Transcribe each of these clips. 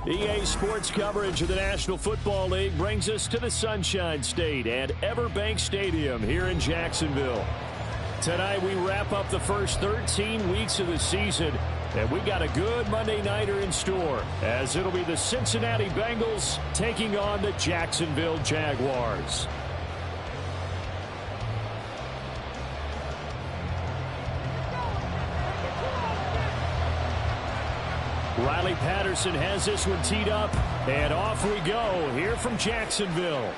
EA Sports coverage of the National Football League brings us to the Sunshine State and Everbank Stadium here in Jacksonville. Tonight we wrap up the first 13 weeks of the season, and we got a good Monday nighter in store, as it'll be the Cincinnati Bengals taking on the Jacksonville Jaguars. Riley Patterson has this one teed up, and off we go here from Jacksonville.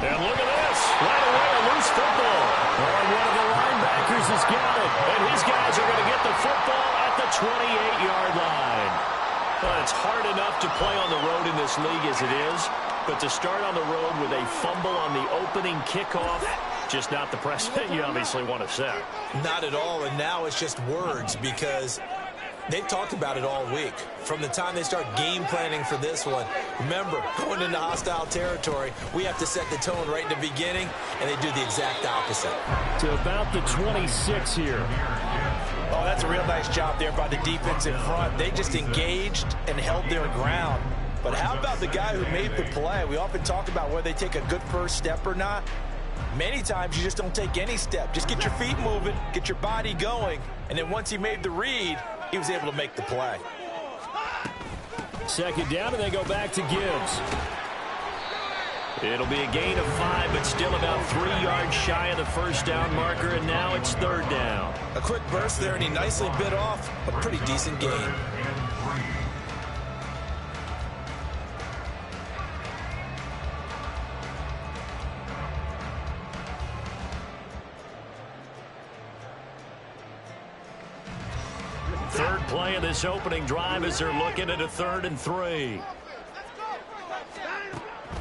And look at this. Right away, a loose football. And one of the linebackers has got it. And his guys are going to get the football at the 28-yard line. Well, it's hard enough to play on the road in this league as it is, but to start on the road with a fumble on the opening kickoff, just not the precedent you obviously want to set. Not at all, and now it's just words because they've talked about it all week. From the time they start game planning for this one, remember, going into hostile territory, we have to set the tone right in the beginning, and they do the exact opposite. To about the 26 here. Oh, that's a real nice job there by the defense in front. They just engaged and held their ground. But how about the guy who made the play? We often talk about whether they take a good first step or not. Many times you just don't take any step. Just get your feet moving, get your body going, and then once he made the read, he was able to make the play. Second down, and they go back to Gibbs. It'll be a gain of 5, but still about 3 yards shy of the first down marker, and now it's third down. A quick burst there, and he nicely bit off a pretty decent gain. Third play of this opening drive as they're looking at a 3rd and 3.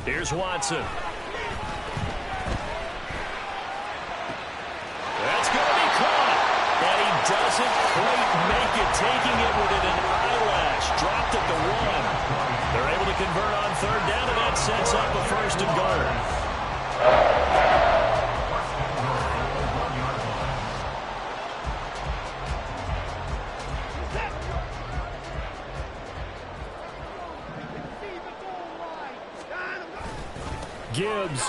Here's Watson. That's going to be caught. And he doesn't quite make it, taking it within an eyelash. Dropped at the 1. They're able to convert on third down, and that sets up a 1st and goal. Gibbs.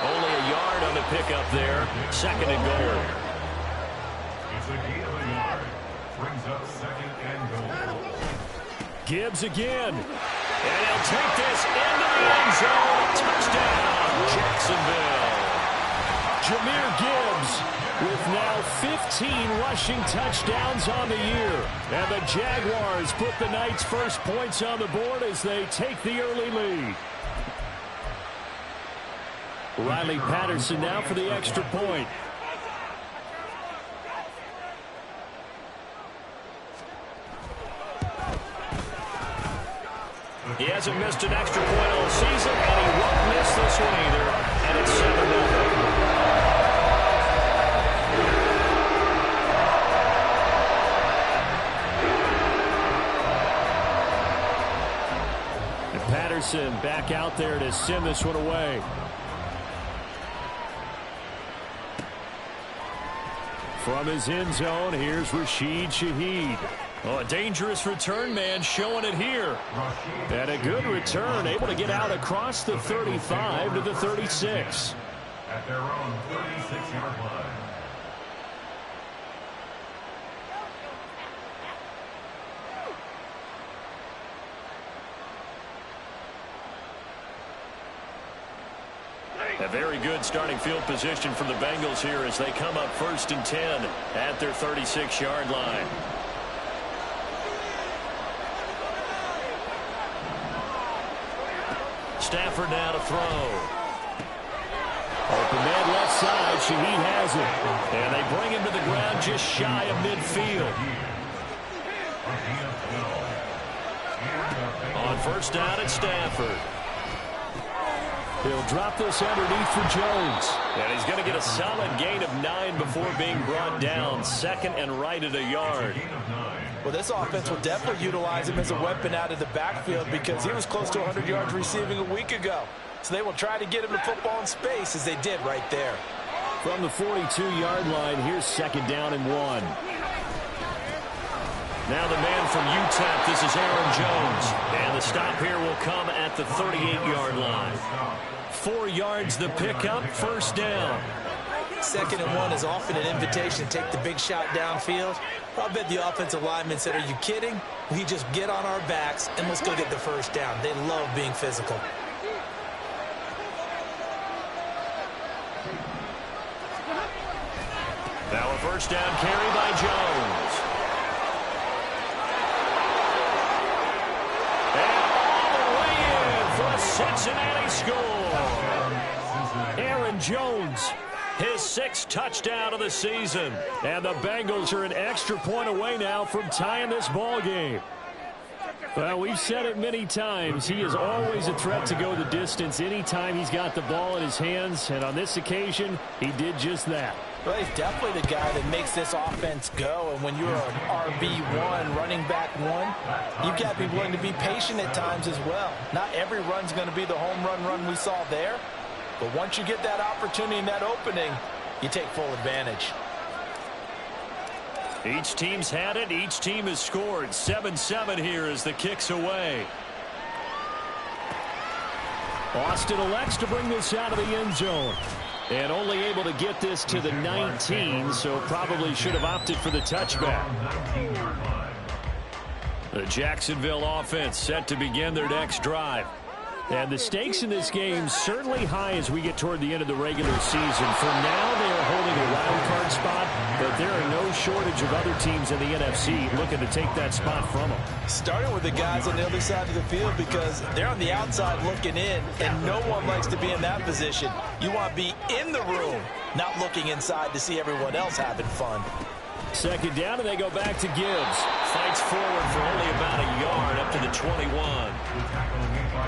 Only a yard on the pickup there. 2nd and goal. It's a gain of a yard. Brings up 2nd and goal. Gibbs again. And he'll take this into the end zone. Touchdown, Jacksonville. Jahmyr Gibbs with now 15 rushing touchdowns on the year. And the Jaguars put the night's first points on the board as they take the early lead. Riley Patterson now for the extra point. He hasn't missed an extra point all season, and he won't miss this one either. And it's 7-0. And Patterson back out there to send this one away. From his end zone, here's Rashid Shaheed. Oh, a dangerous return man showing it here. And a good return, able to get out across the 35 to the 36. At their own 36-yard line. A very good starting field position for the Bengals here as they come up 1st and 10 at their 36-yard line. Stafford now to throw. Open man left side. Shaheed has it. And they bring him to the ground just shy of midfield. On 1st down, it's Stafford. He'll drop this underneath for Jones. And he's going to get a solid gain of 9 before being brought down. 2nd and right at a yard. Well, this offense will definitely utilize him as a weapon out of the backfield because he was close to 100 yards receiving a week ago. So they will try to get him the football in space as they did right there. From the 42-yard line, here's 2nd down and 1. Now the man from UTEP, this is Aaron Jones. And the stop here will come at the 38-yard line. 4 yards the pickup, first down. 2nd and 1 is often an invitation to take the big shot downfield. I bet the offensive lineman said, are you kidding? We just get on our backs and let's go get the first down. They love being physical. Now a first down carry by Jones. And all the way in for a Cincinnati score. Aaron Jones, his 6th touchdown of the season. And the Bengals are an extra point away now from tying this ball game. Well, we've said it many times. He is always a threat to go the distance anytime he's got the ball in his hands. And on this occasion, he did just that. Well, he's definitely the guy that makes this offense go. And when you're an RB1, running back 1, you've got to be willing to be patient at times as well. Not every run's going to be the home run we saw there. But once you get that opportunity and that opening, you take full advantage. Each team's had it. Each team has scored. 7-7 here as the kick's away. Austin elects to bring this out of the end zone. And only able to get this to the 19, so probably should have opted for the touchback. The Jacksonville offense set to begin their next drive. And the stakes in this game certainly high as we get toward the end of the regular season. For now, they are holding a wild card spot, but there are no shortage of other teams in the NFC looking to take that spot from them. Starting with the guys on the other side of the field because they're on the outside looking in, and no one likes to be in that position. You want to be in the room, not looking inside to see everyone else having fun. 2nd down, and they go back to Gibbs. Fights forward for only about a yard up to the 21.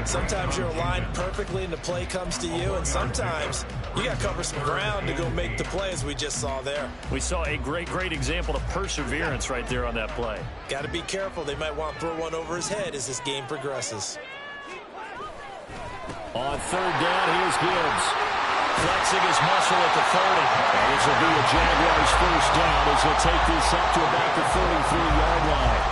Sometimes you're aligned perfectly and the play comes to you, and sometimes you got to cover some ground to go make the play as we just saw there. We saw a great example of perseverance right there on that play. Got to be careful. They might want to throw one over his head as this game progresses. On 3rd down, here's Gibbs. Flexing his muscle at the 30. And this will be a Jaguars first down as he'll take this up to about the 33-yard line.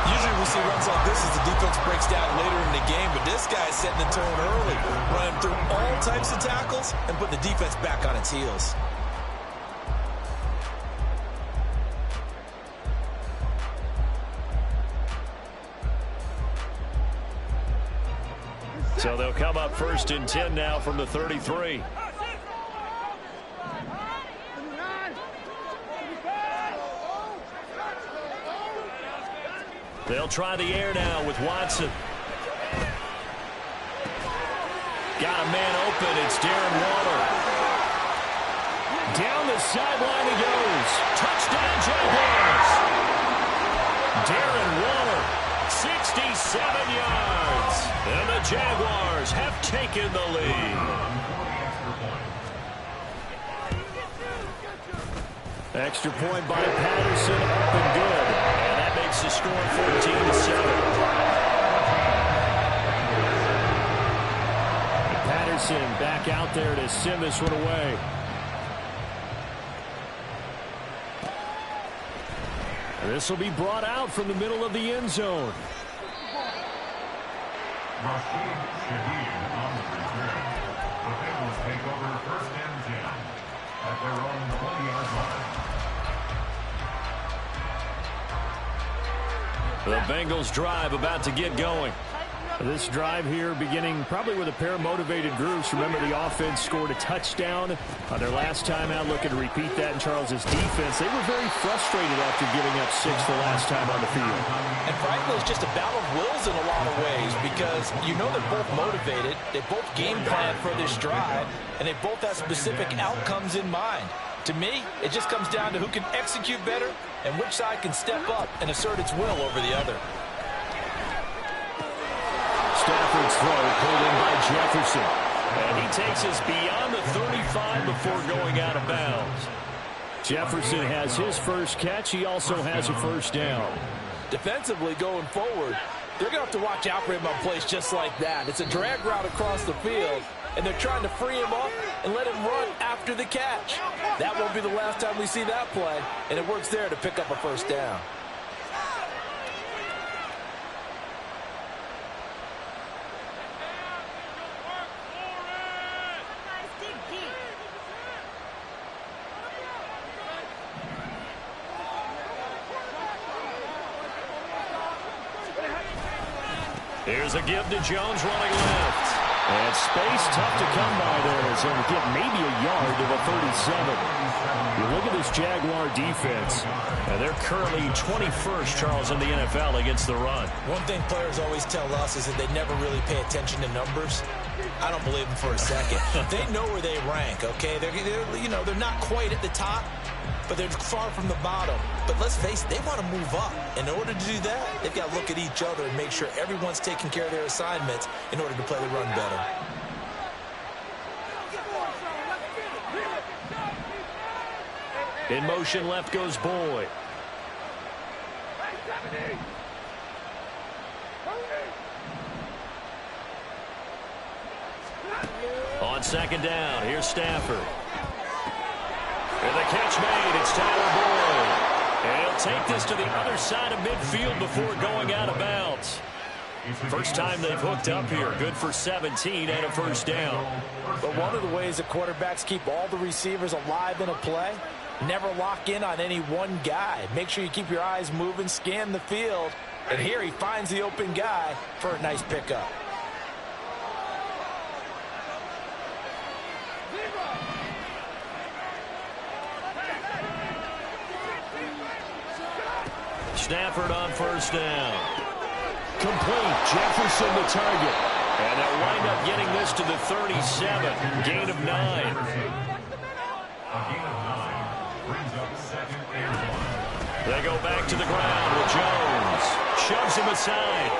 Usually we see runs like this as the defense breaks down later in the game, but this guy is setting the tone early, running through all types of tackles and putting the defense back on its heels. So they'll come up 1st and 10 now from the 33. They'll try the air now with Watson. Got a man open. It's Darren Waller. Down the sideline he goes. Touchdown, Jaguars. Darren Waller, 67 yards. And the Jaguars have taken the lead. Extra point by Patterson, up and good. And that makes the score 14-7. Patterson back out there to send this one away. This will be brought out from the middle of the end zone. Rashid Shaheed on the return. The Bengals take over 1st and 10 at their own 20-yard line. The Bengals drive about to get going. This drive here beginning probably with a pair of motivated groups. Remember, the offense scored a touchdown on their last time out, looking to repeat that in Charles's defense. They were very frustrated after giving up 6 the last time on the field. And frankly, it's just a battle of wills in a lot of ways because you know they're both motivated, they both game plan for this drive, and they both have specific outcomes in mind. To me, it just comes down to who can execute better and which side can step up and assert its will over the other. Stafford's throw pulled in by Jefferson. And he takes us beyond the 35 before going out of bounds. Jefferson has his first catch. He also has a first down. Defensively going forward, they're going to have to watch out for him on plays just like that. It's a drag route across the field, and they're trying to free him up and let him run after the catch. That won't be the last time we see that play, and it works there to pick up a first down. Here's a give to Jones running left. And space tough to come by there. So we get maybe a yard to the 37. You look at this Jaguar defense, and they're currently 21st, Charles, in the NFL against the run. One thing players always tell us is that they never really pay attention to numbers. I don't believe them for a second. They know where they rank, okay? They're not quite at the top, but they're far from the bottom. But let's face it, they want to move up. In order to do that, they've got to look at each other and make sure everyone's taking care of their assignments in order to play the run better. In motion, left goes Boyd. On second down, here's Stafford. And the catch made. It's Tyler Boyd. And he'll take this to the other side of midfield before going out of bounds. First time they've hooked up here. Good for 17 and a first down. But one of the ways that quarterbacks keep all the receivers alive in a play, never lock in on any one guy. Make sure you keep your eyes moving, scan the field. And here he finds the open guy for a nice pickup. Stafford on first down. Complete. Jefferson the target. And they'll wind up getting this to the 37. Gain of 9. A gain of 9 brings up second and 1. They go back to the ground with Jones. Shoves him aside.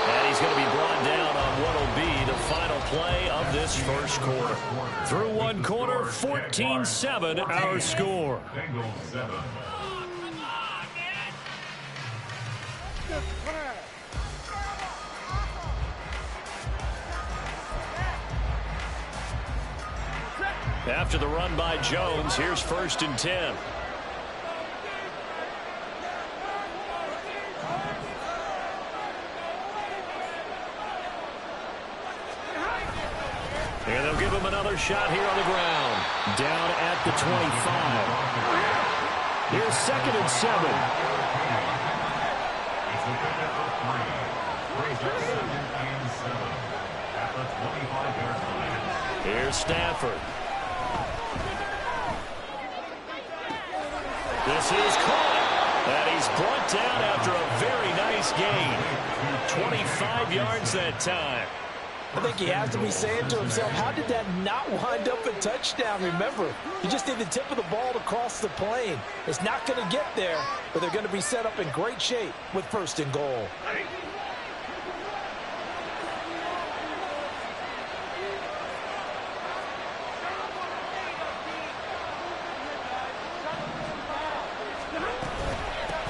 And he's going to be brought down on what will be the final play of this first quarter. Through one quarter, 14-7 our score. Bengals 7. After the run by Jones, here's first and 10. And they'll give him another shot here on the ground. Down at the 25. Here's second and 7. It's a pickup of 3. Brings up second and 7 at the 25-yard line. Here's Stafford. This is caught. And he's brought down after a very nice gain. 25 yards that time. I think he has to be saying to himself, how did that not wind up a touchdown? Remember, you just need the tip of the ball to cross the plane. It's not going to get there, but they're going to be set up in great shape with first and goal.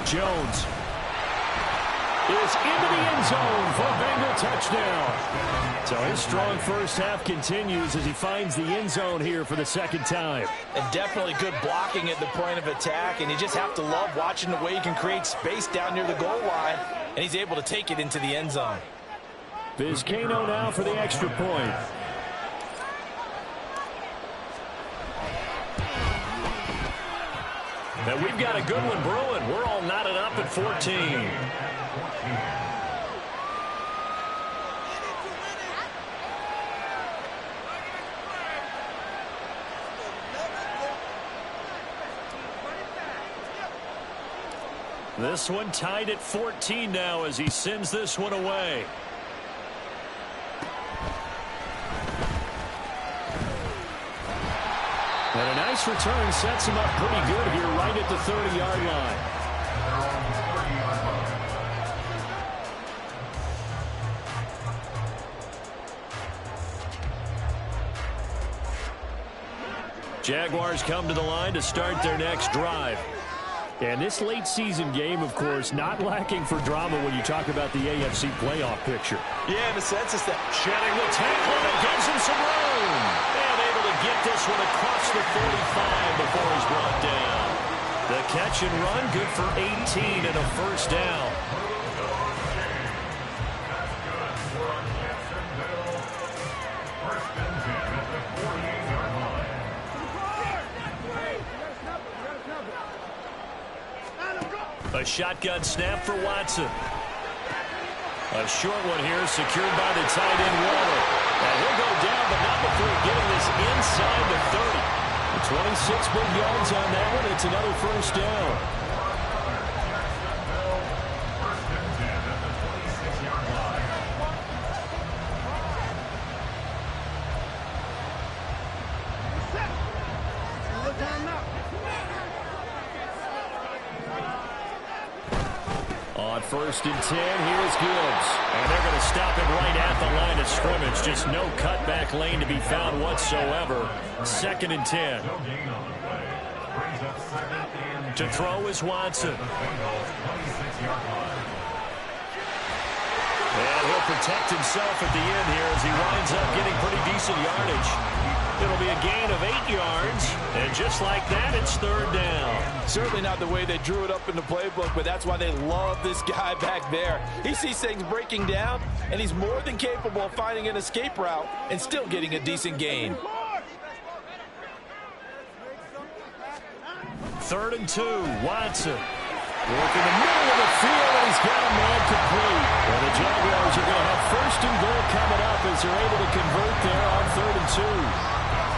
Jones is into the end zone for a Bengal touchdown. So his strong first half continues as he finds the end zone here for the second time. And definitely good blocking at the point of attack, and you just have to love watching the way he can create space down near the goal line, and he's able to take it into the end zone. Vizcaino now for the extra point. And we've got a good one brewing. We're all knotted up at 14. This one tied at 14 now as he sends this one away. And a nice return sets him up pretty good here right at the 30-yard line. Jaguars come to the line to start their next drive. And this late season game, of course, not lacking for drama when you talk about the AFC playoff picture. Yeah, in a sense, it's that. Shedding the tackle, and it gives him some room. And able to get this one across the 45 before he's brought down. The catch and run, good for 18 and a first down. A shotgun snap for Watson. A short one here, secured by the tight end Waller. And he'll go down, but not before getting this inside the 30. 26 big yards on that one. It's another first down. On 1st and 10, here's Gibbs. And they're going to stop him right at the line of scrimmage. Just no cutback lane to be found whatsoever. 2nd and 10. To throw is Watson. And he'll protect himself at the end here as he winds up getting pretty decent yardage. It'll be a gain of 8 yards, and just like that, it's 3rd down. Certainly not the way they drew it up in the playbook, but that's why they love this guy back there. He sees things breaking down, and he's more than capable of finding an escape route and still getting a decent gain. 3rd and 2, Watson. Working the middle of the field, and he's got a man complete. And the Jaguars are going to have 1st and goal coming up as they're able to convert there on 3rd and 2.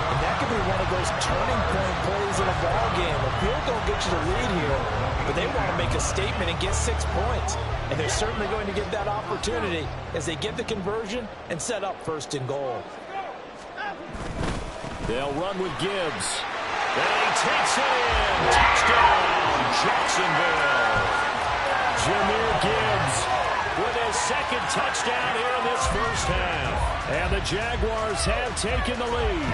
And that could be one of those turning point plays in a ball game. A field goal gets you the lead here, but they want to make a statement and get 6 points. And they're certainly going to get that opportunity as they get the conversion and set up 1st and goal. They'll run with Gibbs. And he takes it in. Touchdown, Jacksonville. Jahmyr Gibbs with his 2nd touchdown here in this first half. And the Jaguars have taken the lead.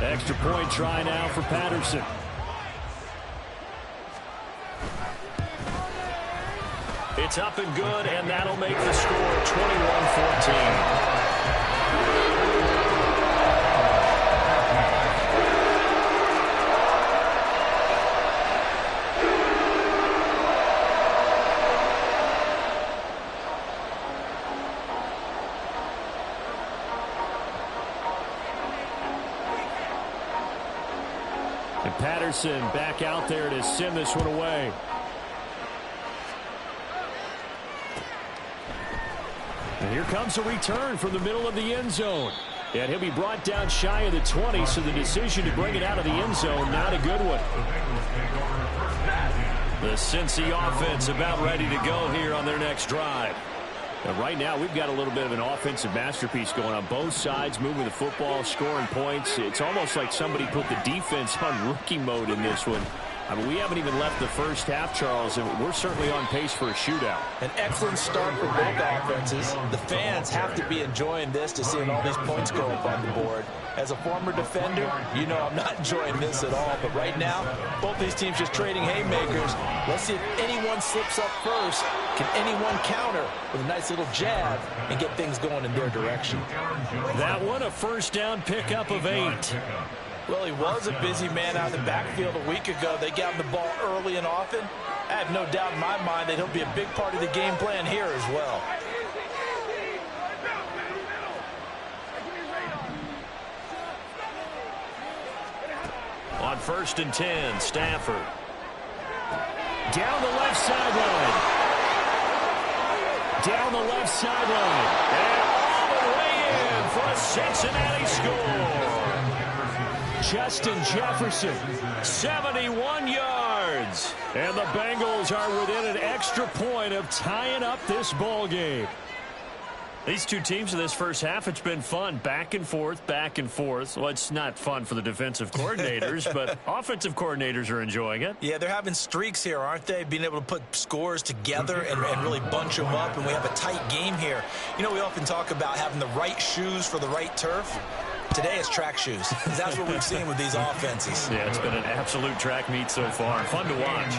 Extra point try now for Patterson. It's up and good, and that'll make the score 21-14. And Patterson back out there to send this one away. And here comes a return from the middle of the end zone. And he'll be brought down shy of the 20, so the decision to bring it out of the end zone, not a good one. The Cincy offense about ready to go here on their next drive. And right now, we've got a little bit of an offensive masterpiece going on both sides, moving the football, scoring points. It's almost like somebody put the defense on rookie mode in this one. I mean, we haven't even left the first half, Charles, and we're certainly on pace for a shootout. An excellent start for both offenses. The fans have to be enjoying this to seeing all these points go up on the board. As a former defender, you know I'm not enjoying this at all. But right now, both these teams just trading haymakers. Let's see if anyone slips up first. Can anyone counter with a nice little jab and get things going in their direction? That one, a first down pickup of 8. Well, he was a busy man out of the backfield a week ago. They got him the ball early and often. I have no doubt in my mind that he'll be a big part of the game plan here as well. On 1st and 10, Stafford. Down the left sideline. Down the left sideline. And all the way in for a Cincinnati score. Justin Jefferson, 71 yards. And the Bengals are within an extra point of tying up this ball game. These two teams in this first half, it's been fun. Back and forth, back and forth. Well, it's not fun for the defensive coordinators, but offensive coordinators are enjoying it. Yeah, they're having streaks here, aren't they? Being able to put scores together and really bunch them up, and we have a tight game here. You know, we often talk about having the right shoes for the right turf. Today it's track shoes. That's what we've seen with these offenses. Yeah, it's been an absolute track meet so far. Fun to watch.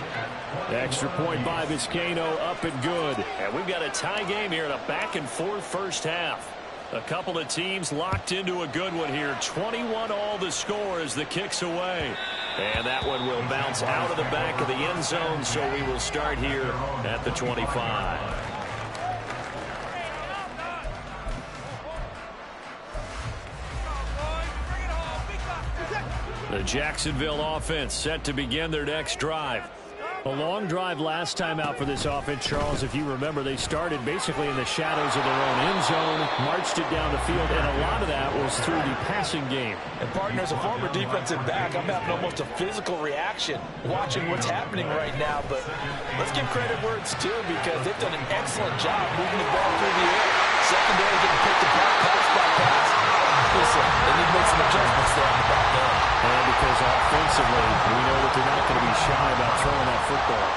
The extra point by Vizcaino, up and good. And we've got a tie game here in a back-and-forth first half. A couple of teams locked into a good one here. 21-all the score as the kick's away. And that one will bounce out of the back of the end zone, so we will start here at the 25. The Jacksonville offense set to begin their next drive. A long drive last time out for this offense, Charles. If you remember, they started basically in the shadows of their own end zone, marched it down the field, and a lot of that was through the passing game. And, partner, as a former defensive back, I'm having almost a physical reaction watching what's happening right now. But let's give credit where it's due, because they've done an excellent job moving the ball through the air. Secondary getting picked apart pass by pass. Listen, they need to make some adjustments there on the back end. And because offensively, we know that they're not going to be shy about throwing that football.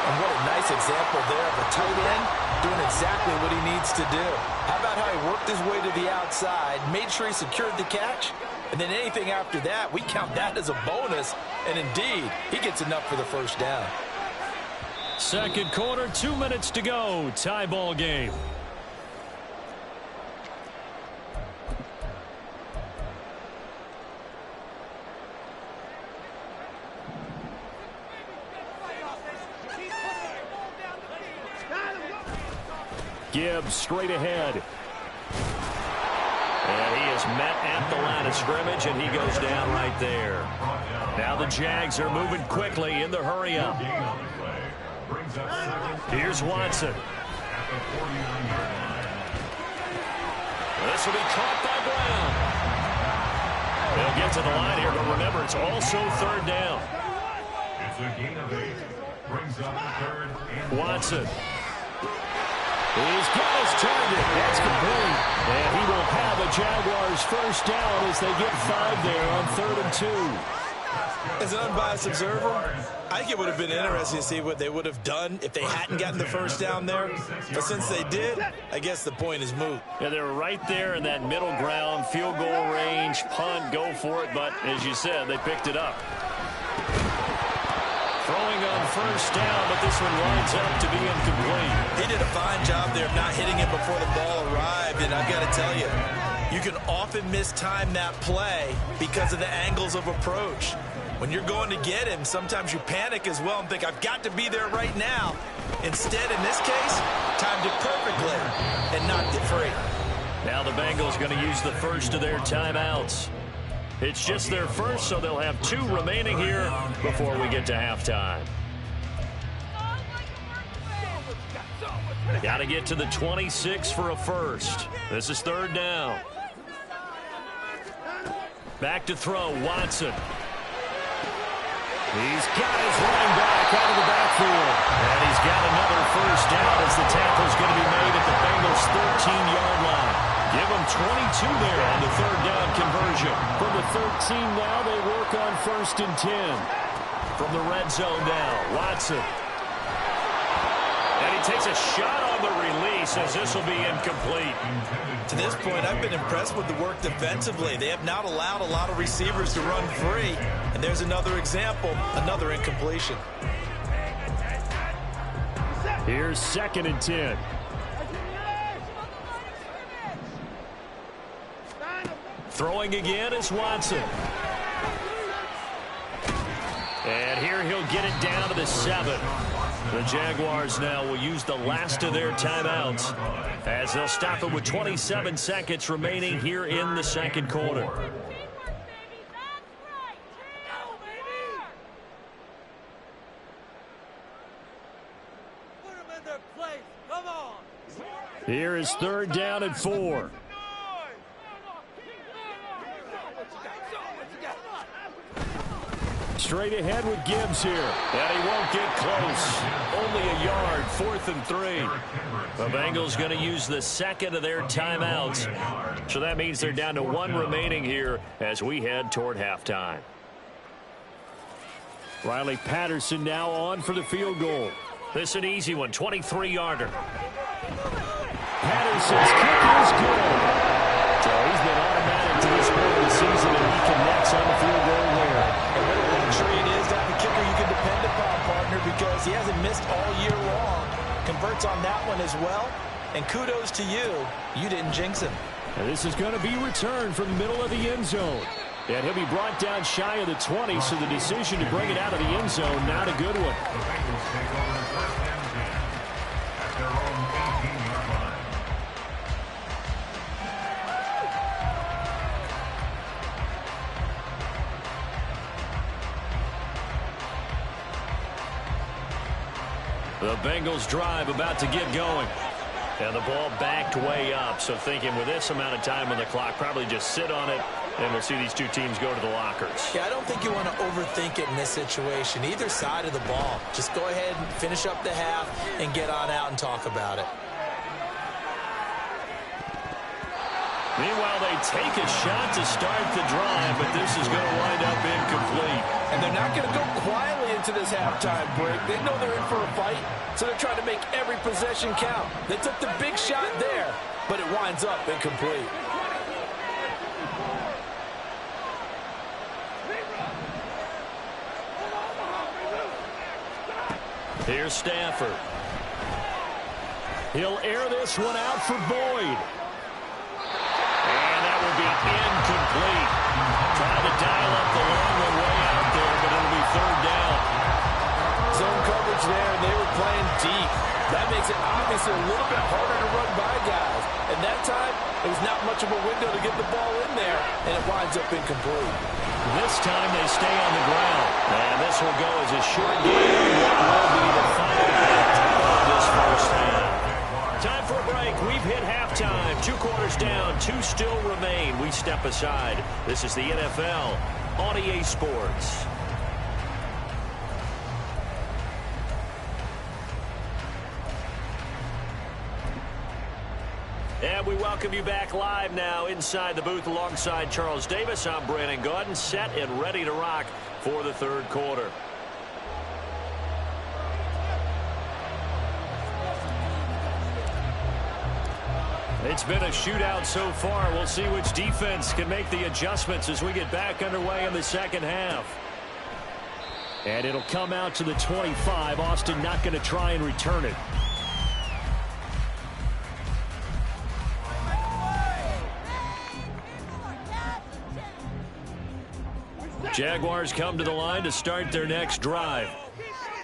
And what a nice example there of a tight end doing exactly what he needs to do. How about how he worked his way to the outside, made sure he secured the catch, and then anything after that, we count that as a bonus. And indeed, he gets enough for the first down. Second quarter, 2 minutes to go. Tie ball game. Gibbs straight ahead. And he is met at the line of scrimmage, and he goes down right there. Now the Jags are moving quickly in the hurry up. Here's Watson. This will be caught by Brown. They'll get to the line here, but remember, it's also third down. It's a gain of 8. Brings up third and Watson. He's got his target. That's complete. And he will have a Jaguars first down as they get 5 there on 3rd and 2. As an unbiased observer, I think it would have been interesting to see what they would have done if they hadn't gotten the first down there. But since they did, I guess the point is moot. Yeah, they were right there in that middle ground, field goal range, punt, go for it. But as you said, they picked it up. Throwing on first down, but this one winds up to be incomplete. He did a fine job there of not hitting it before the ball arrived, and I've got to tell you, you can often mistime that play because of the angles of approach. When you're going to get him, sometimes you panic as well and think, I've got to be there right now. Instead, in this case, timed it perfectly and knocked it free. Now the Bengals going to use the first of their timeouts. It's just their first, so they'll have 2 remaining here before we get to halftime. Got to get to the 26 for a first. This is 3rd down. Back to throw, Watson. He's got his running back out of the backfield. And he's got another first down as the tackle's going to be made at the Bengals' 13-yard line. Give them 22 there on the 3rd down conversion. From the 13 now, they work on 1st and 10. From the red zone now, Watson. And he takes a shot on the release as this will be incomplete. To this point, I've been impressed with the work defensively. They have not allowed a lot of receivers to run free. And there's another example, another incompletion. Here's 2nd and 10. Throwing again is Watson. And here he'll get it down to the 7. The Jaguars now will use the last of their timeouts as they'll stop it with 27 seconds remaining here in the 2nd quarter. Here is 3rd down and 4. Straight ahead with Gibbs here. And he won't get close. Only a yard, 4th and 3. The Bengals going to use the 2nd of their timeouts. So that means they're down to 1 remaining here as we head toward halftime. Riley Patterson now on for the field goal. This is an easy one, 23-yarder. Patterson's kick is good. So he's been automatic to this point of the season, and he connects on the field goal there. And what a luxury it is to have a kicker you can depend upon, partner, because he hasn't missed all year long. Converts on that one as well. And kudos to you. You didn't jinx him. And this is going to be returned from the middle of the end zone. And he'll be brought down shy of the 20, so the decision to bring it out of the end zone, not a good one. the Bengals take over 1st and 10 at their own 18-yard line. The Bengals drive about to get going. And the ball backed way up. So thinking with this amount of time on the clock, probably just sit on it, and we'll see these two teams go to the lockers. Yeah, I don't think you want to overthink it in this situation. Either side of the ball. Just go ahead and finish up the half and get on out and talk about it. Meanwhile, they take a shot to start the drive, but this is going to wind up incomplete. And they're not going to go quietly into this halftime break. They know they're in for a fight, so they're trying to make every possession count. They took the big shot there, but it winds up incomplete. Here's Stafford. He'll air this one out for Boyd. And that will be incomplete. Trying to dial up the long one way out there, but it'll be third down. Zone coverage there, and they were playing deep. That makes it obviously a little bit harder to run by guys. And that time, it was not much of a window to get the ball in there, and it winds up incomplete. This time they stay on the ground. And this will go as a short game. What will be the final act of this first half? Time for a break. We've hit halftime. 2 quarters down. 2 still remain. We step aside. This is the NFL on EA Sports. And we welcome you back live now inside the booth alongside Charles Davis. I'm Brandon Gaudin, set and ready to rock for the third quarter. It's been a shootout so far. We'll see which defense can make the adjustments as we get back underway in the second half. And it'll come out to the 25. Austin not going to try and return it. Jaguars come to the line to start their next drive.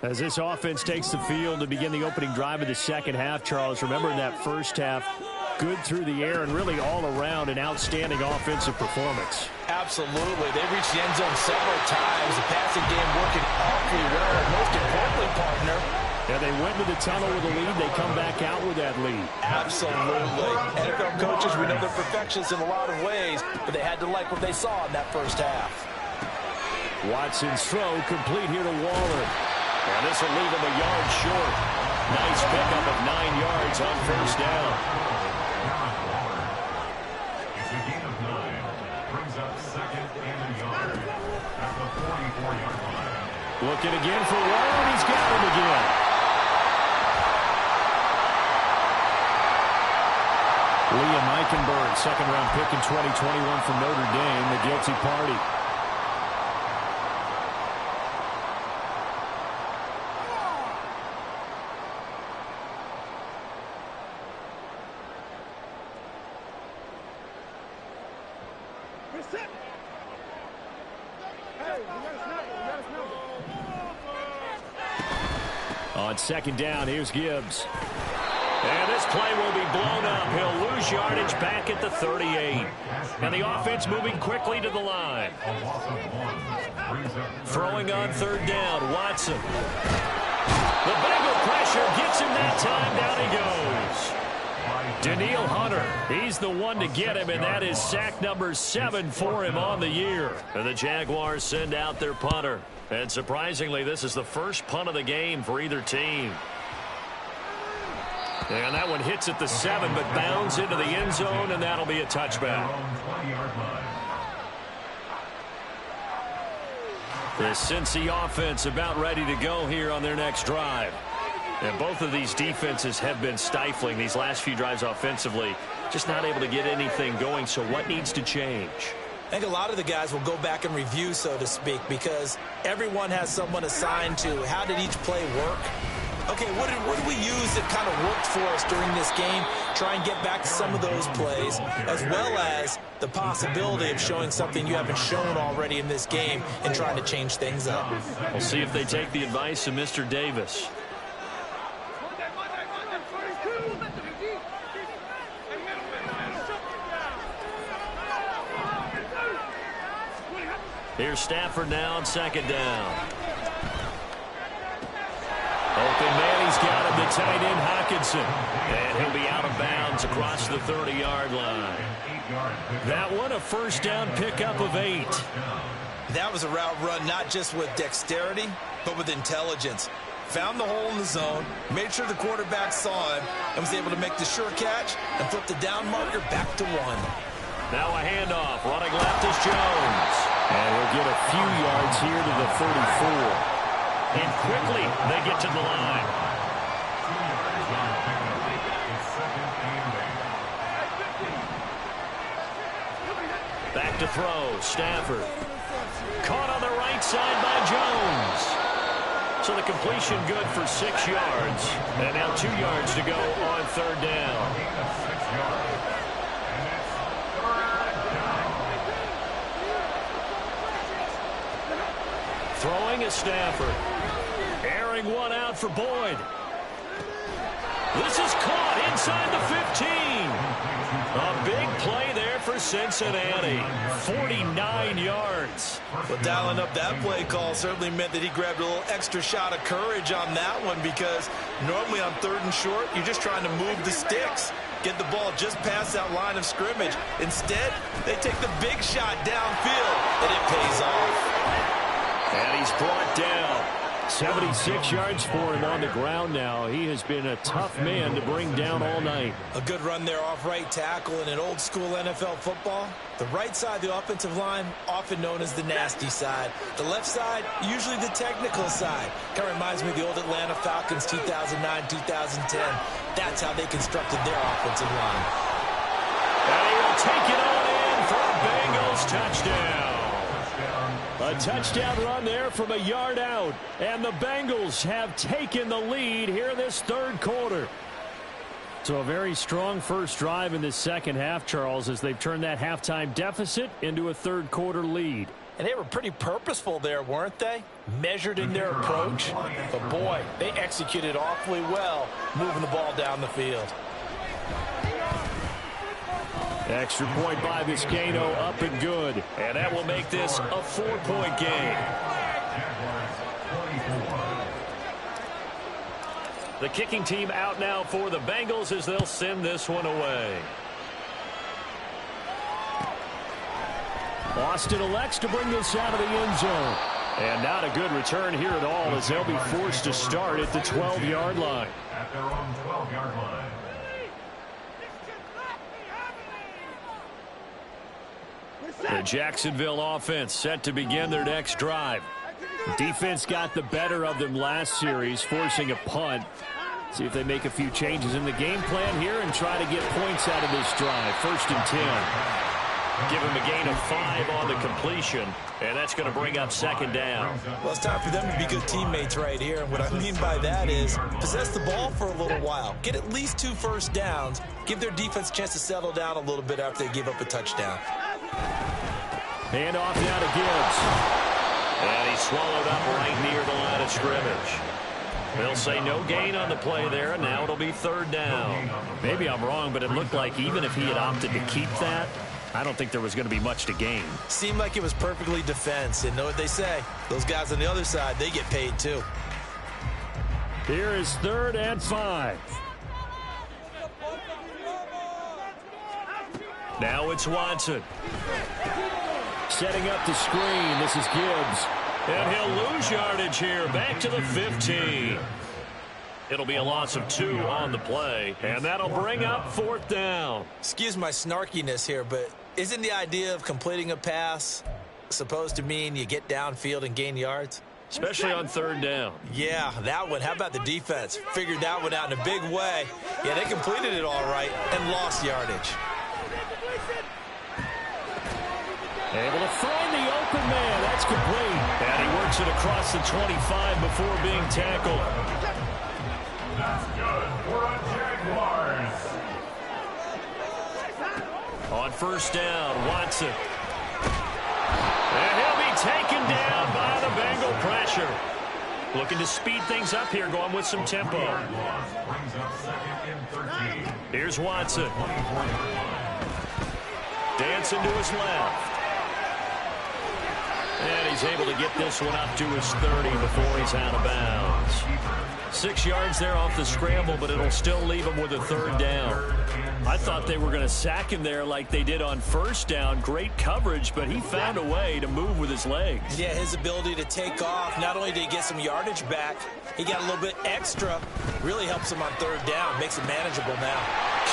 As this offense takes the field to begin the opening drive of the second half, Charles, remember in that first half, good through the air and really all around an outstanding offensive performance. Absolutely. They reached the end zone several times. The passing game working awfully well. And most importantly, partner, yeah, they went to the tunnel with a lead. They come back out with that lead. Absolutely. NFL coaches, we know they're perfectionists in a lot of ways, but they had to like what they saw in that first half. Watson's throw complete here to Waller. And this will leave him a yard short. Nice pickup of 9 yards on first down. It's a gain of 9. Brings up second and a yard at the 44-yard line. Looking again for Waller, and he's got him again. Liam Eichenberg, second-round pick in 2021 from Notre Dame, the guilty party. On second down, here's Gibbs. And this play will be blown up. He'll lose yardage back at the 38. And the offense moving quickly to the line. Throwing on third down, Watson. The Bengal pressure gets him that time. Down he goes. Daniil Hunter, he's the one to get him, and that is sack number 7 for him on the year. And the Jaguars send out their punter. And surprisingly, this is the first punt of the game for either team. And that one hits at the 7, but bounds into the end zone, and that'll be a touchback. The Cincy offense about ready to go here on their next drive. And both of these defenses have been stifling these last few drives offensively. Just not able to get anything going, so what needs to change? I think a lot of the guys will go back and review, so to speak, because everyone has someone assigned to how did each play work. Okay, what did we use that kind of worked for us during this game? Try and get back to some of those plays, as well as the possibility of showing something you haven't shown already in this game and trying to change things up. We'll see if they take the advice of Mr. Davis. Here's Stafford now on second down. Open man, he's got tight end Hockenson. And he'll be out of bounds across the 30-yard line. That one a first down pickup of 8. That was a route run not just with dexterity, but with intelligence. Found the hole in the zone, made sure the quarterback saw him, and was able to make the sure catch and flip the down marker back to 1. Now a handoff. Running left is Jones. And he'll get a few yards here to the 34. And quickly they get to the line. Back to throw. Stafford. Caught on the right side by Jones. So the completion good for 6 yards. And now 2 yards to go on third down. Throwing is Stafford. Airing one out for Boyd. This is caught inside the 15. A big play there for Cincinnati. 49 yards. Well, dialing up that play call certainly meant that he grabbed a little extra shot of courage on that one, because normally on 3rd and short, you're just trying to move the sticks, get the ball just past that line of scrimmage. Instead, they take the big shot downfield, and it pays off. And he's brought down. 76 yards for him on the ground now. He has been a tough man to bring down all night. A good run there off right tackle in an old school NFL football. The right side of the offensive line, often known as the nasty side. The left side, usually the technical side. Kind of reminds me of the old Atlanta Falcons 2009-2010. That's how they constructed their offensive line. And he will take it on in for a Bengals touchdown. A touchdown run there from a yard out. And the Bengals have taken the lead here this third quarter. So a very strong first drive in this second half, Charles, as they've turned that halftime deficit into a third quarter lead. And they were pretty purposeful there, weren't they? Measured in their approach. But, boy, they executed awfully well moving the ball down the field. Extra point by Vizcaino, up and good. And that will make this a 4-point game. The kicking team out now for the Bengals as they'll send this one away. Austin elects to bring this out of the end zone. And not a good return here at all, as they'll be forced to start at the 12-yard line. At their own 12-yard line. The Jacksonville offense set to begin their next drive. Defense got the better of them last series, forcing a punt. See if they make a few changes in the game plan here and try to get points out of this drive. 1st and 10. Give him a gain of 5 on the completion, and that's going to bring up 2nd down. Well, it's time for them to be good teammates right here. And what I mean by that is possess the ball for a little while. Get at least 2 first downs. Give their defense a chance to settle down a little bit after they give up a touchdown. Hand off now to Gibbs. And he's swallowed up right near the line of scrimmage. They'll say no gain on the play there, and now it'll be 3rd down. Maybe I'm wrong, but it looked like even if he had opted to keep that, I don't think there was going to be much to gain. Seemed like it was perfectly defense. And know what they say? Those guys on the other side, they get paid too. Here is 3rd and 5. Now it's Watson. Setting up the screen. This is Gibbs. And he'll lose yardage here. Back to the 15. It'll be a loss of 2 on the play. And that'll bring up 4th down. Excuse my snarkiness here, but isn't the idea of completing a pass supposed to mean you get downfield and gain yards? Especially on 3rd down. Yeah, that one. How about the defense? Figured that one out in a big way. Yeah, they completed it all right and lost yardage. Able to find the open man. That's complete. And he works it across the 25 before being tackled. That's good for a Jaguars. On 1st down, Watson. And he'll be taken down by the Bengal pressure. Looking to speed things up here, going with some tempo. Brings up 2nd and 13. Here's Watson. Dancing to his left. And he's he's able to get this one up to his 30 before he's out of bounds. 6 yards there off the scramble, but it'll still leave him with a third down. I thought they were going to sack him there like they did on first down. Great coverage, but he found a way to move with his legs. Yeah, his ability to take off, not only did he get some yardage back, he got a little bit extra. Really helps him on third down, makes it manageable now.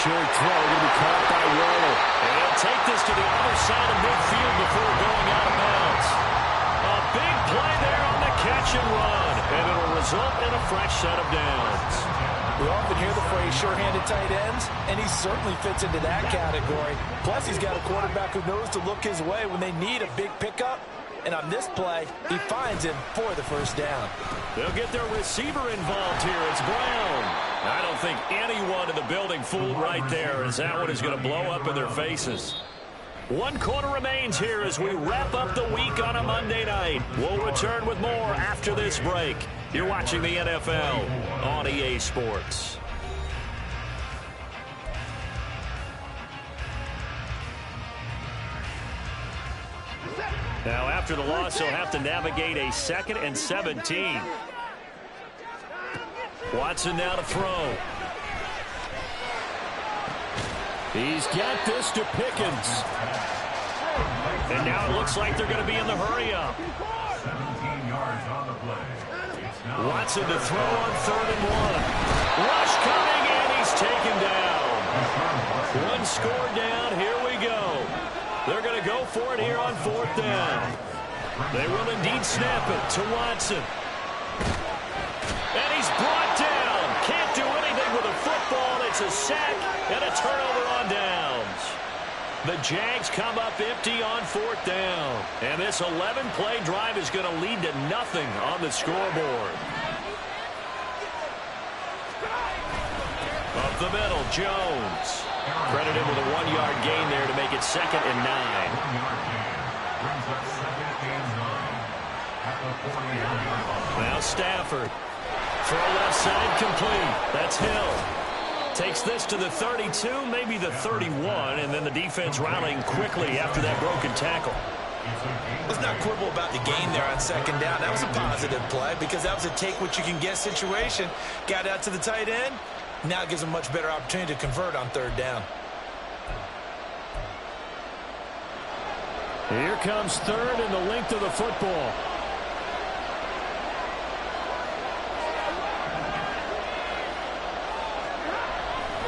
Short throw, going to be caught by Waddle. And he'll take this to the other side of midfield before going out of bounds. A big play there on the catch and run, and it'll result in a fresh set of downs. We often hear the phrase sure-handed tight ends, and he certainly fits into that category. Plus, he's got a quarterback who knows to look his way when they need a big pickup. And on this play, he finds him for the first down. They'll get their receiver involved here. It's Brown. I don't think anyone in the building fooled right there, as that one is going to blow up in their faces. 1 quarter remains here as we wrap up the week on a Monday night. We'll return with more after this break. You're watching the NFL on EA Sports. Now, after the loss, he'll have to navigate a 2nd and 17. Watson now to throw. He's got this to Pickens. And now it looks like they're going to be in the hurry-up. 17 yards on the play. Watson to throw on 3rd and 1. Rush coming, and he's taken down. 1 score down. Here we go. They're going to go for it here on 4th down. They will indeed snap it to Watson. And he's brought down. Can't do anything with a football. It's a sack and a turnover on downs. The Jags come up empty on 4th down. And this 11-play drive is going to lead to nothing on the scoreboard. Up the middle, Jones. Credited with a 1-yard gain there to make it 2nd and 9. 1-yard gain brings up 2nd and 9 at the 41-yard line. Now Stafford. Throw left side complete. That's Hill. Takes this to the 32, maybe the 31, and then the defense rallying quickly after that broken tackle. Let's not quibble about the gain there on 2nd down. That was a positive play because that was a take-what-you-can-get situation. Got out to the tight end. Now it gives them a much better opportunity to convert on 3rd down. Here comes 3rd and the length of the football.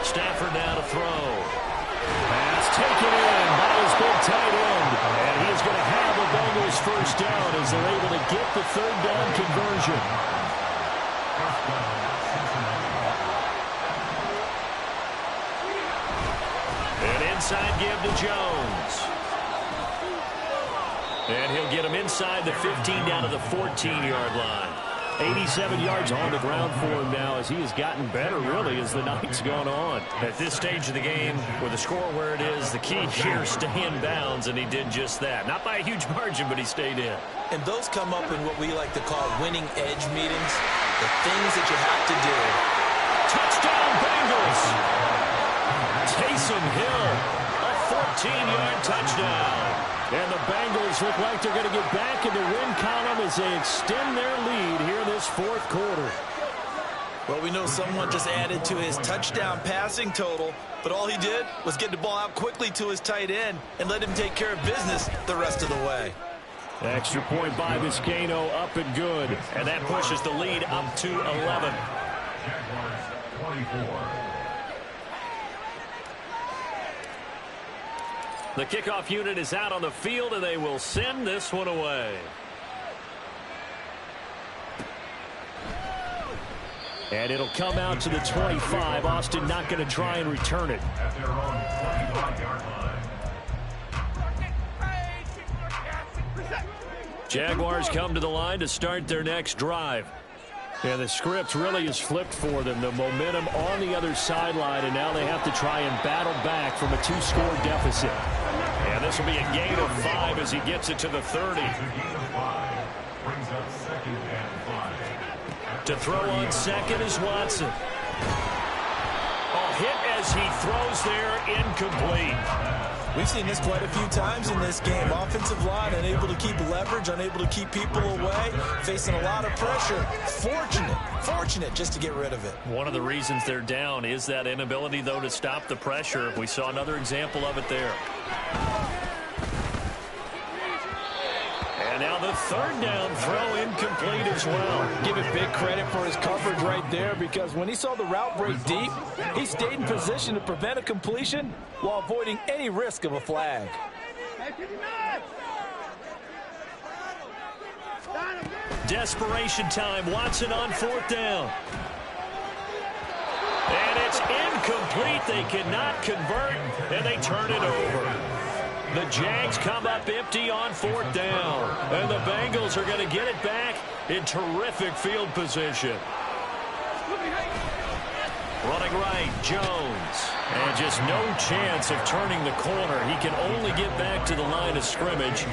Stafford now to throw. Pass taken in by his big tight end. And he's going to have the Bengals first down as they're able to get the 3rd down conversion. An inside give to Jones. And he'll get him inside the 15 down to the 14-yard line. 87 yards on the ground for him now as he has gotten better, really, as the night's gone on. At this stage of the game, with the score where it is, the key here, stay in bounds, and he did just that. Not by a huge margin, but he stayed in. And those come up in what we like to call winning edge meetings, the things that you have to do. Touchdown, Bengals! Taysom Hill, a 14-yard touchdown. And the Bengals look like they're going to get back in the win column as they extend their lead here in this 4th quarter. Well, we know someone just added to his touchdown passing total, but all he did was get the ball out quickly to his tight end and let him take care of business the rest of the way. Extra point by Vizcaino, up and good. And that pushes the lead up to 11. Jaguars 24. The kickoff unit is out on the field, and they will send this one away. And it'll come out to the 25. Austin not going to try and return it. At their own 25-yard line. Jaguars come to the line to start their next drive. And the script really is flipped for them. The momentum on the other sideline, and now they have to try and battle back from a 2-score deficit. And this will be a gain of 5 as he gets it to the 30. It's a gain of 5. Brings up 2nd and 5. To throw on 2nd is Watson. A hit as he throws there, incomplete. We've seen this quite a few times in this game. Offensive line unable to keep leverage, unable to keep people away, facing a lot of pressure. Fortunate just to get rid of it. One of the reasons they're down is that inability, though, to stop the pressure. We saw another example of it there. And now the third down throw incomplete as well. Give it big credit for his coverage right there, because when he saw the route break deep, he stayed in position to prevent a completion while avoiding any risk of a flag. Desperation time. Watson on fourth down. And it's incomplete. They cannot convert, and they turn it over. The Jags come up empty on fourth down, and the Bengals are going to get it back in terrific field position. Running right, Jones. And just no chance of turning the corner. He can only get back to the line of scrimmage.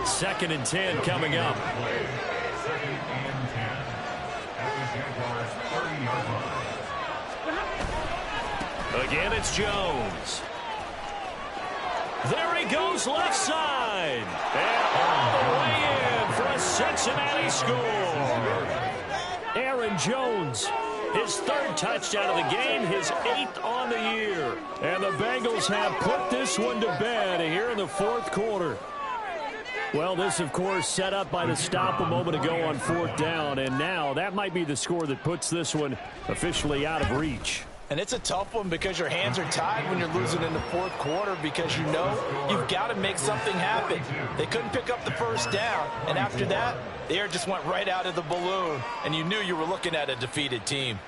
2nd and 10 coming up. Second and 10 at the Jaguars' 30-yard line. Again, it's Jones. There he goes left side. And all the way in for a Cincinnati score. Aaron Jones, his 3rd touchdown of the game, his 8th on the year. And the Bengals have put this one to bed here in the 4th quarter. Well, this, of course, set up by the stop a moment ago on 4th down. And now that might be the score that puts this one officially out of reach. And it's a tough one because your hands are tied when you're losing in the 4th quarter, because you know you've got to make something happen. They couldn't pick up the 1st down, and after that, the air just went right out of the balloon, and you knew you were looking at a defeated team.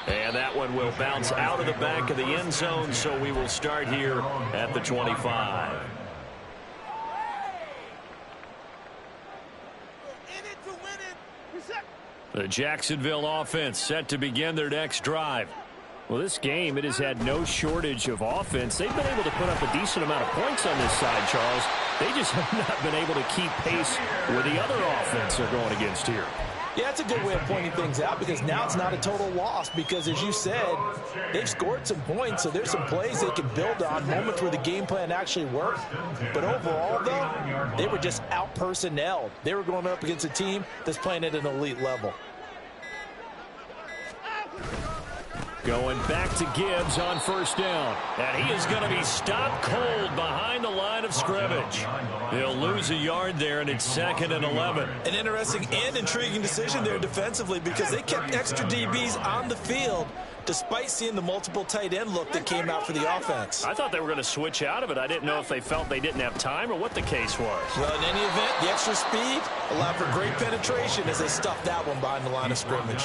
And that one will bounce out of the back of the end zone, so we will start here at the 25. The Jacksonville offense set to begin their next drive. Well, this game, it has had no shortage of offense. They've been able to put up a decent amount of points on this side, Charles. They just have not been able to keep pace with the other offense they're going against here. Yeah, that's a good way of pointing things out, because now it's not a total loss, because, as you said, they've scored some points, so there's some plays they can build on, moments where the game plan actually worked. But overall, though, they were just out-personnelled. They were going up against a team that's playing at an elite level. Going back to Gibbs on 1st down. And he is going to be stopped cold behind the line of scrimmage. He'll lose a yard there, and it's 2nd and 11. An interesting and intriguing decision there defensively, because they kept extra DBs on the field despite seeing the multiple tight end look that came out for the offense. I thought they were going to switch out of it. I didn't know if they felt they didn't have time or what the case was. Well, in any event, the extra speed allowed for great penetration as they stuffed that one behind the line of scrimmage.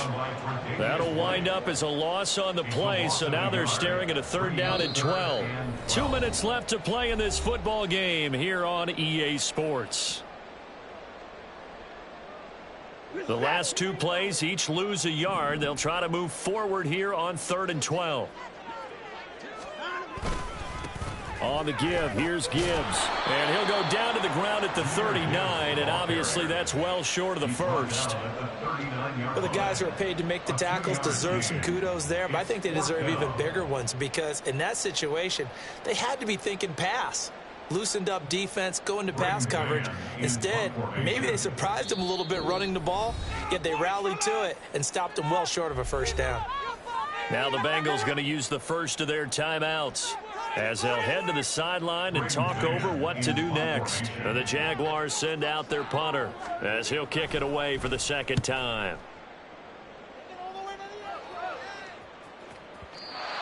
That'll wind up as a loss on the play, so now they're staring at a 3rd down and 12. 2 minutes left to play in this football game here on EA Sports. The last 2 plays each lose a yard. They'll try to move forward here on 3rd and 12. On the give, here's Gibbs. And he'll go down to the ground at the 39, and obviously that's well short of the 1st. Well, the guys who are paid to make the tackles deserve some kudos there, but I think they deserve even bigger ones, because in that situation, they had to be thinking pass. Loosened up defense, going to pass coverage. Instead, maybe they surprised them a little bit running the ball, yet they rallied to it and stopped them well short of a 1st down. Now the Bengals going to use the first of their timeouts as they'll head to the sideline and talk over what to do next. The Jaguars send out their punter as he'll kick it away for the 2nd time.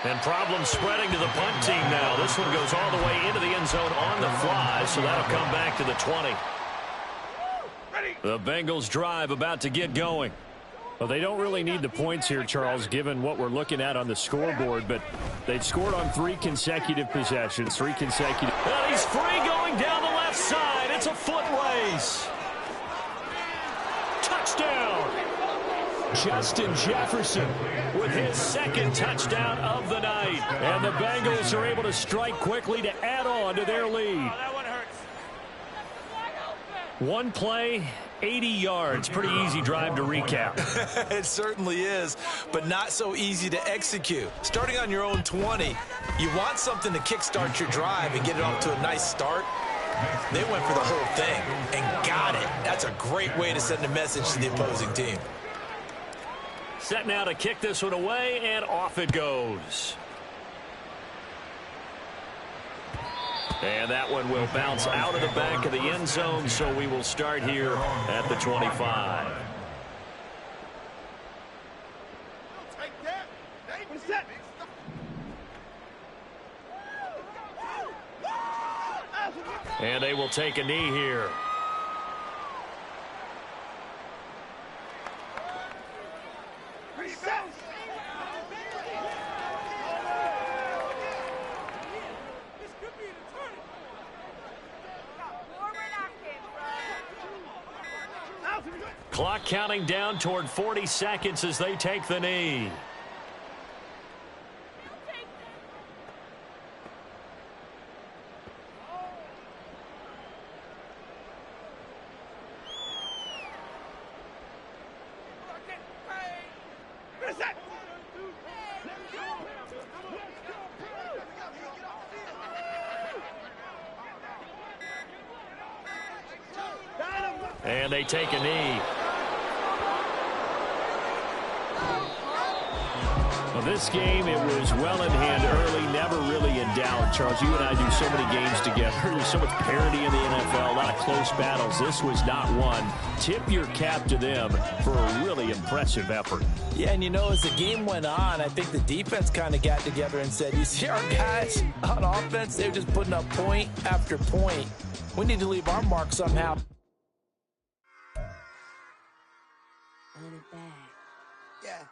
And problems spreading to the punt team now. This one goes all the way into the end zone on the fly, so that'll come back to the 20. The Bengals drive about to get going. Well, they don't really need the points here, Charles, given what we're looking at on the scoreboard, but they've scored on 3 consecutive possessions, 3 consecutive. And he's free going down the left side. It's a foot race. Touchdown. Justin Jefferson with his 2nd touchdown of the night. And the Bengals are able to strike quickly to add on to their lead. One play 80 yards. Pretty easy drive to recap. It certainly is, but not so easy to execute. Starting on your own 20, you want something to kickstart your drive and get it off to a nice start. They went for the whole thing and got it. That's a great way to send a message to the opposing team. Set now to kick this one away, and off it goes. And that one will bounce out of the back of the end zone, so we will start here at the 25. And they will take a knee here. Clock counting down toward 40 seconds as they take the knee. And they take a knee. Well, this game, it was well in hand early, never really in doubt. Charles, you and I do so many games together. There's so much parity in the NFL, a lot of close battles. This was not one. Tip your cap to them for a really impressive effort. Yeah, and you know, as the game went on, I think the defense kind of got together and said, you see our guys on offense, they're just putting up point after point. We need to leave our mark somehow. Yeah.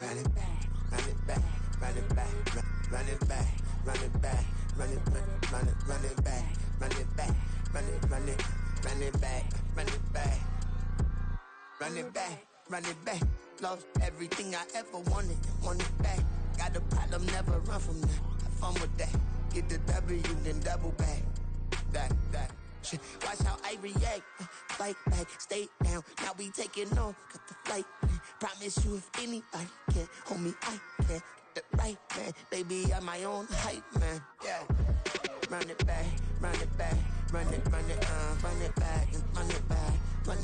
Run it back. Run it back. Run it back. Run it back. Run it back. Run it back. Run it back. Run it back. Run it back. Run it run it run it back. Run it back. Run it back. Run it back. Lost everything I ever wanted. Want it back. Got a problem, never run from that. Have fun with that. Get the W, then double back. That shit. Watch how I react. Fight back, stay down. Now we taking off. Got the flight. Promise you if anybody can hold me, I can. Get the right man. Baby, I'm my own hype man. Yeah. Run it back, run it back, run it back, run it back, run it back, run it